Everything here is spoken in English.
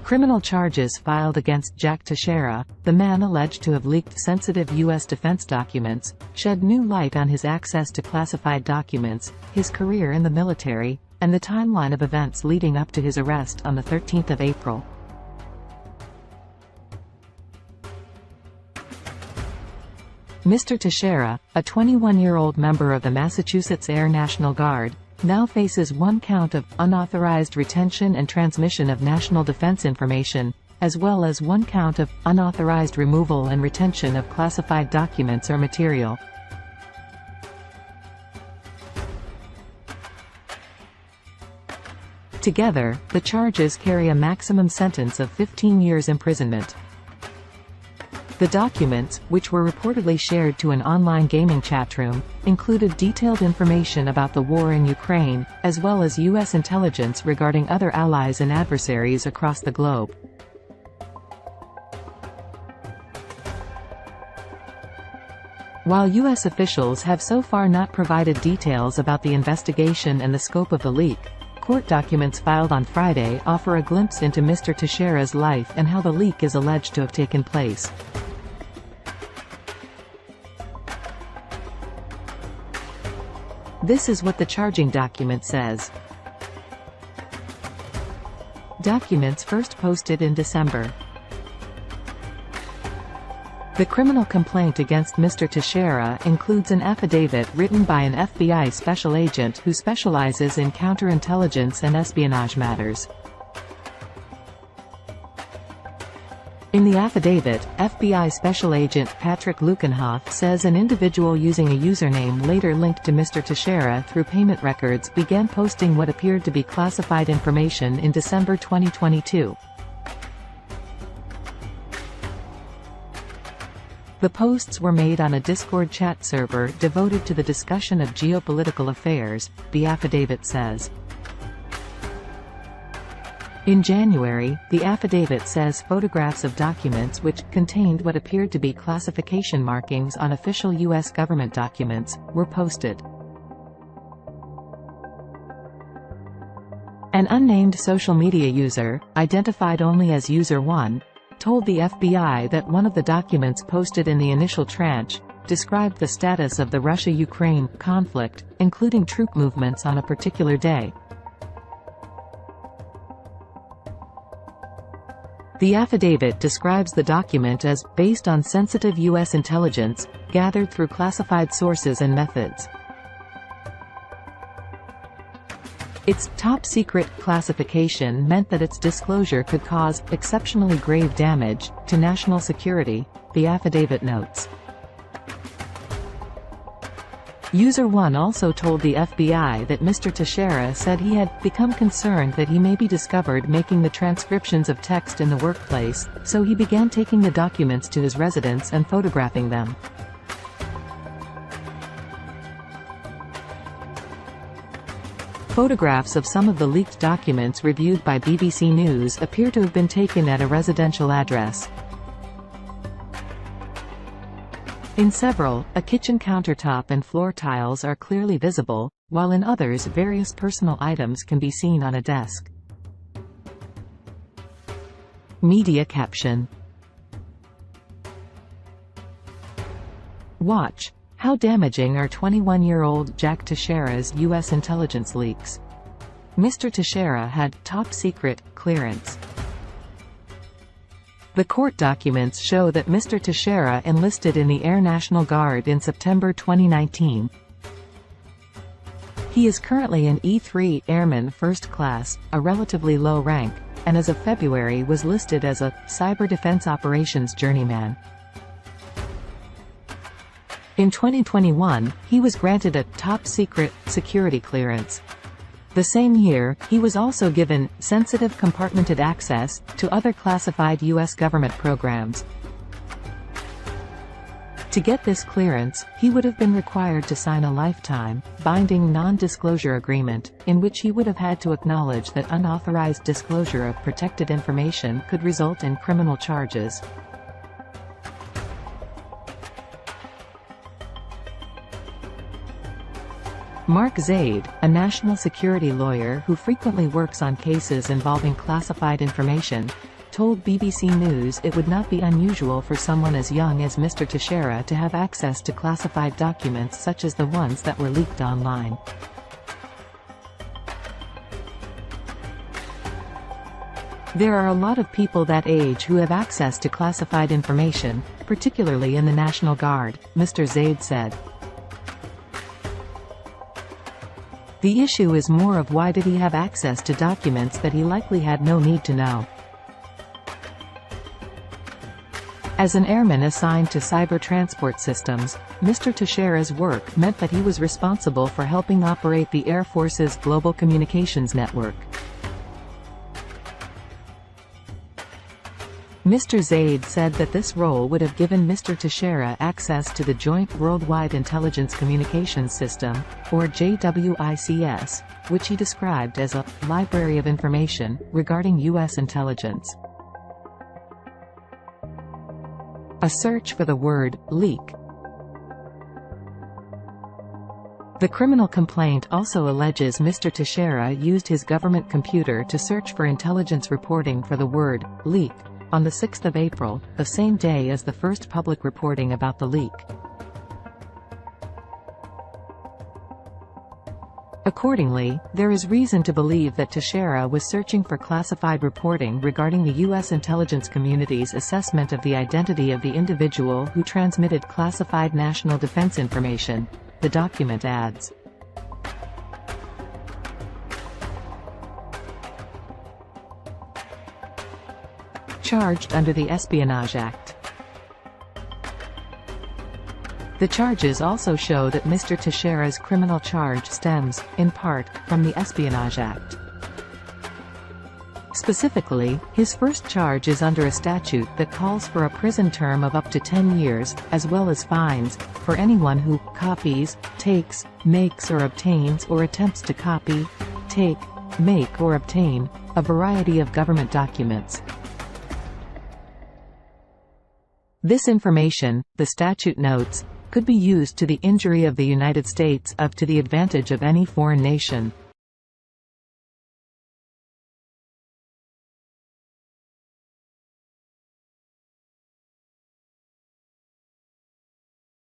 Criminal charges filed against Jack Teixeira, the man alleged to have leaked sensitive U.S. defense documents, shed new light on his access to classified documents, his career in the military, and the timeline of events leading up to his arrest on the 13th of April. Mr. Teixeira, a 21-year-old member of the Massachusetts Air National Guard, now faces one count of unauthorized retention and transmission of national defense information, as well as one count of unauthorized removal and retention of classified documents or material. Together, the charges carry a maximum sentence of 15 years imprisonment. The documents, which were reportedly shared to an online gaming chatroom, included detailed information about the war in Ukraine, as well as U.S. intelligence regarding other allies and adversaries across the globe. While U.S. officials have so far not provided details about the investigation and the scope of the leak, court documents filed on Friday offer a glimpse into Mr. Teixeira's life and how the leak is alleged to have taken place. This is what the charging document says. Documents first posted in December. The criminal complaint against Mr. Teixeira includes an affidavit written by an FBI special agent who specializes in counterintelligence and espionage matters. In the affidavit, FBI Special Agent Patrick Lukenhoff says an individual using a username later linked to Mr. Teixeira through payment records began posting what appeared to be classified information in December 2022. The posts were made on a Discord chat server devoted to the discussion of geopolitical affairs, the affidavit says. In January, the affidavit says photographs of documents which contained what appeared to be classification markings on official U.S. government documents, were posted. An unnamed social media user, identified only as User1, told the FBI that one of the documents posted in the initial tranche described the status of the Russia-Ukraine conflict, including troop movements on a particular day. The affidavit describes the document as based on sensitive U.S. intelligence, gathered through classified sources and methods. Its top-secret classification meant that its disclosure could cause exceptionally grave damage to national security, the affidavit notes. User1 also told the FBI that Mr. Teixeira said he had become concerned that he may be discovered making the transcriptions of text in the workplace, so he began taking the documents to his residence and photographing them. Photographs of some of the leaked documents reviewed by BBC News appear to have been taken at a residential address. In several, a kitchen countertop and floor tiles are clearly visible, while in others various personal items can be seen on a desk. Media caption. Watch. How damaging are 21-year-old Jack Teixeira's U.S. intelligence leaks? Mr. Teixeira had top-secret clearance. The court documents show that Mr. Teixeira enlisted in the Air National Guard in September 2019. He is currently an E3 Airman First Class, a relatively low rank, and as of February was listed as a Cyber Defense Operations Journeyman. In 2021, he was granted a top-secret security clearance. The same year, he was also given sensitive compartmented access to other classified U.S. government programs. To get this clearance, he would have been required to sign a lifetime, binding non-disclosure agreement, in which he would have had to acknowledge that unauthorized disclosure of protected information could result in criminal charges. Mark Zaid, a national security lawyer who frequently works on cases involving classified information, told BBC News it would not be unusual for someone as young as Mr. Teixeira to have access to classified documents such as the ones that were leaked online. There are a lot of people that age who have access to classified information, particularly in the National Guard, Mr. Zaid said. The issue is more of why did he have access to documents that he likely had no need to know. As an airman assigned to cyber transport systems, Mr. Teixeira's work meant that he was responsible for helping operate the Air Force's global communications network. Mr. Zaid said that this role would have given Mr. Teixeira access to the Joint Worldwide Intelligence Communications System, or JWICS, which he described as a library of information regarding U.S. intelligence. A search for the word leak. The criminal complaint also alleges Mr. Teixeira used his government computer to search for intelligence reporting for the word leak on the 6th of April, the same day as the first public reporting about the leak. Accordingly, there is reason to believe that Teixeira was searching for classified reporting regarding the U.S. intelligence community's assessment of the identity of the individual who transmitted classified national defense information, the document adds. Charged under the Espionage Act. The charges also show that Mr. Teixeira's criminal charge stems, in part, from the Espionage Act. Specifically, his first charge is under a statute that calls for a prison term of up to 10 years, as well as fines, for anyone who copies, takes, makes or obtains or attempts to copy, take, make or obtain a variety of government documents. This information, the statute notes, could be used to the injury of the United States to the advantage of any foreign nation,